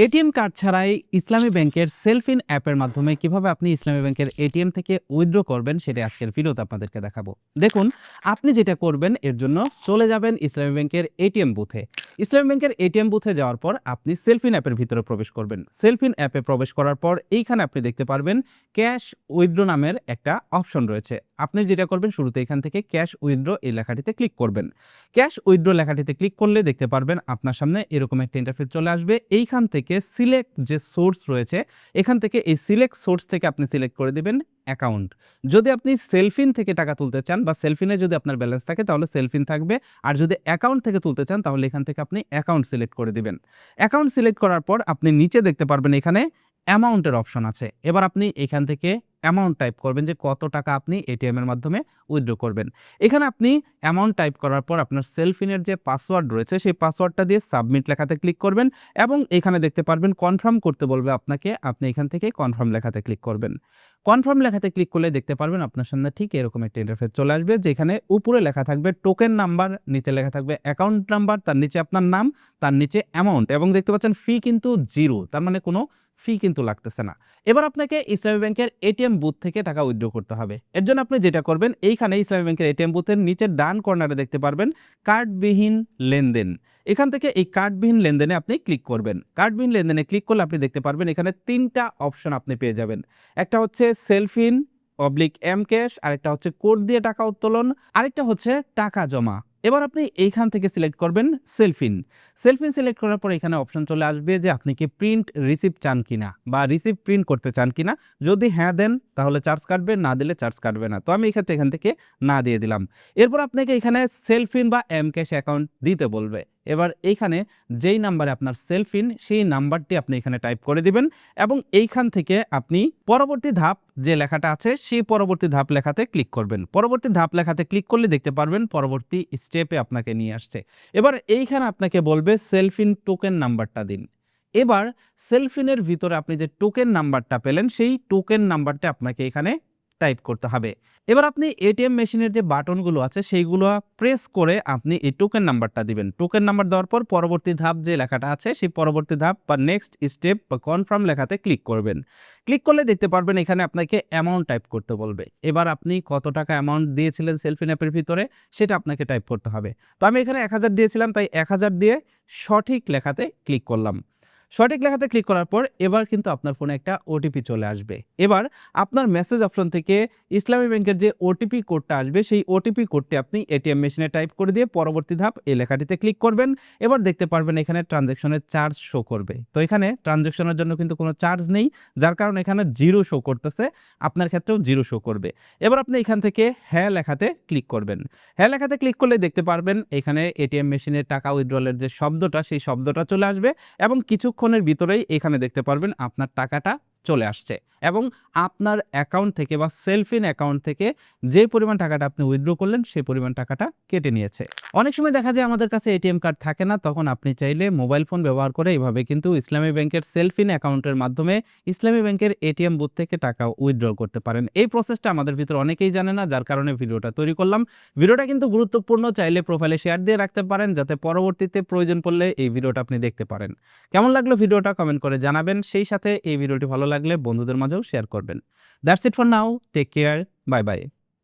ATM card ছাড়াই ইসলামী ব্যাংকের self in অ্যাপের মাধ্যমে কিভাবে আপনি ইসলামী ব্যাংকের এটিএম থেকে উইথড্র করবেন সেটা আজকের ভিডিওতে আপনাদেরকে দেখাবো। দেখুন, আপনি যেটা করবেন এর জন্য চলে যাবেন ইসলামী ব্যাংকের এটিএম বুথে। ইসলামী ব্যাংকের এটিএম বুথে যাওয়ার পর আপনি সেলফ ইন অ্যাপের ভিতরে প্রবেশ করবেন। সেলফ ইন অ্যাপে প্রবেশ করার পর এইখানে আপনি দেখতে পারবেন ক্যাশ উইথড্র নামের একটা অপশন রয়েছে। আপনি যেটা করবেন শুরুতে এখান থেকে ক্যাশ উইথড্র এই লেখাটিতে ক্লিক করবেন। ক্যাশ উইথড্র লেখাটিতে ক্লিক করলে দেখতে পারবেন আপনার সামনে এরকম একটা ইন্টারফেস চলে আসবে। এইখান থেকে সিলেক্ট যে সোর্স রয়েছে, এখান থেকে এই সিলেক্ট সোর্স থেকে আপনি সিলেক্ট করে দিবেন অ্যাকাউন্ট। যদি আপনি সেলফিন থেকে টাকা তুলতে চান বা সেলফিনে যদি আপনার ব্যালেন্স থাকে তাহলে সেলফিন থাকবে, আর যদি অ্যাকাউন্ট থেকে তুলতে চান তাহলে এখান থেকে আপনি অ্যাকাউন্ট সিলেক্ট করে দিবেন। অ্যাকাউন্ট সিলেক্ট করার পর আপনি নিচে দেখতে পারবেন এখানে অ্যামাউন্টের অপশন আছে। এবার আপনি এখান থেকে অ্যামাউন্ট টাইপ করবেন যে কত টাকা আপনি এটিএম এর মাধ্যমে উইথড্র করবেন। এখানে আপনি অ্যামাউন্ট টাইপ করার পর আপনার সেলফিনের যে পাসওয়ার্ড রয়েছে সেই পাসওয়ার্ডটা দিয়ে সাবমিট লেখাতে ক্লিক করবেন এবং এখানে দেখতে পারবেন কনফার্ম করতে বলবে আপনাকে। আপনি এখান থেকে কনফার্ম লেখাতে ক্লিক করবেন। কনফার্ম লেখাতে ক্লিক করলে দেখতে পারবেন আপনার সামনে ঠিক এরকম একটা ইন্টারফেস চলে আসবে, যেখানে উপরে লেখা থাকবে টোকেন নাম্বার, নিচে লেখা থাকবে অ্যাকাউন্ট নাম্বার, তার নিচে আপনার নাম, তার নিচে অ্যামাউন্ট, এবং দেখতে পাচ্ছেন ফি কিন্তু 0, তার মানে কোনো ফি কিন্তু লাগতেছে না। এবার আপনাকে ইসলামী ব্যাংকের এটিএম বুথ থেকে টাকা উইথড্র করতে হবে। এর জন্য আপনি যেটা করবেন, এইখানে ইসলামী ব্যাংকের এটিএম বুথের নিচের ডান কর্নারে দেখতে পারবেন কার্ডবিহীন লেনদেন। এখান থেকে এই কার্ডবিহীন লেনদেনে আপনি ক্লিক করবেন। কার্ডবিহীন লেনদেনে ক্লিক করলে আপনি দেখতে পারবেন এখানে 3টা অপশন আপনি পেয়ে যাবেন। একটা হচ্ছে সেলফিন অবলিক এম ক্যাশ, আরেকটা হচ্ছে কোড দিয়ে টাকা উত্তোলন, আরেকটা হচ্ছে টাকা জমা। এবার আপনি এইখান থেকে সিলেক্ট করবেন সেলফিন। সেলফিন সিলেক্ট করার পর এখানে অপশন চলে আসবে যে আপনি কি প্রিন্ট রিসিপ্ট চান কিনা বা রিসিপ্ট প্রিন্ট করতে চান কিনা। যদি হ্যাঁ দেন তাহলে চার্জ কাটবে, না দিলে চার্জ কাটবে না। তো আমি এখান থেকে না দিয়ে দিলাম। এরপর আপনাকে এখানে সেলফিন বা এম ক্যাশ অ্যাকাউন্ট দিতে বলবে। এবার এইখানে যেই নাম্বারে আপনার সেলফিন সেই নাম্বারটি আপনি এখানে টাইপ করে দিবেন এবং এইখান থেকে আপনি পরবর্তী ধাপ যে লেখাটা আছে সেই পরবর্তী ধাপ লেখাতে ক্লিক করবেন। পরবর্তী ধাপ লেখাতে ক্লিক করলে দেখতে পারবেন পরবর্তী স্টেপে আপনাকে নিয়ে আসছে। এবার এইখানে আপনাকে বলবে সেলফিন টোকেন নাম্বারটা দিন। এবার সেলফিনের ভিতরে আপনি যে টোকেন নাম্বারটা পেলেন সেই টোকেন নাম্বারটা আপনাকে এখানে টাইপ করতে হবে। এবার আপনি এটিএম মেশিনের যে বাটনগুলো আছে সেইগুলো প্রেস করে আপনি এই টোকেন নাম্বারটা দিবেন। টোকেন নাম্বার দেওয়ার পর পরবর্তী ধাপ যে লেখাটা আছে সেই পরবর্তী ধাপ বা নেক্সট স্টেপ বা কনফার্ম লেখাতে ক্লিক করবেন। ক্লিক করলে দেখতে পারবেন এখানে আপনাকে অ্যামাউন্ট টাইপ করতে বলবে। এবার আপনি কত টাকা অ্যামাউন্ট দিয়েছিলেন সেলফিন অ্যাপের ভিতরে সেটা আপনাকে টাইপ করতে হবে। তো আমি এখানে 1000 দিয়েছিলাম, তাই 1000 দিয়ে সঠিক লেখাতে ক্লিক করলাম। সঠিক লেখাতে ক্লিক করার পর এবার কিন্তু আপনার ফোনে একটা ওটিপি চলে আসবে। এবার আপনার মেসেজ অপশন থেকে ইসলামী ব্যাংকের যে ওটিপি কোডটা আসবে সেই ওটিপি কোডটি আপনি এটিএম মেশিনে টাইপ করে দিয়ে পরবর্তী ধাপ এই লেখাটিতে ক্লিক করবেন। এবার দেখতে পারবেন এখানে ট্রানজ্যাকশনের চার্জ শো করবে। তো এখানে ট্রানজ্যাকশনের জন্য কিন্তু কোনো চার্জ নেই, যার কারণে এখানে 0 শো করতেছে। আপনার ক্ষেত্রেও 0 শো করবে। এবার আপনি এখান থেকে হ্যাঁ লেখাতে ক্লিক করবেন। হ্যাঁ লেখাতে ক্লিক করলে দেখতে পারবেন এখানে এটিএম মেশিনের টাকা উইথড্রলের যে শব্দটা সেই শব্দটা চলে আসবে এবং কিছুক্ষণের ভিতরেই এখানে দেখতে পারবেন আপনার টাকাটা চলে আসছে এবং আপনার অ্যাকাউন্ট থেকে বা সেলফিন অ্যাকাউন্ট থেকে যে পরিমাণ টাকাটা আপনি উইথড্র করলেন সেই পরিমাণ টাকাটা কেটে নিয়েছে। অনেক সময় দেখা যায় আমাদের কাছে এটিএম কার্ড থাকে না, তখন আপনি চাইলে মোবাইল ফোন ব্যবহার করে এইভাবে কিন্তু ইসলামী ব্যাংকের সেলফিন অ্যাকাউন্টের মাধ্যমে ইসলামী ব্যাংকের এটিএম বুথ থেকে টাকা উইথড্র করতে পারেন। এই প্রসেসটা আমাদের ভিতরে অনেকেই জানে না, যার কারণে ভিডিওটা তৈরি করলাম। ভিডিওটা কিন্তু গুরুত্বপূর্ণ, চাইলে প্রোফাইলে শেয়ার দিয়ে রাখতে পারেন যাতে পরবর্তীতে প্রয়োজন পড়লে এই ভিডিওটা আপনি দেখতে পারেন। কেমন লাগলো ভিডিওটা কমেন্ট করে জানাবেন, সেই সাথে এই ভিডিওটি ভালো লাগলে বন্ধুদের মাঝেও শেয়ার করবেন। That's it for now, take care, bye by.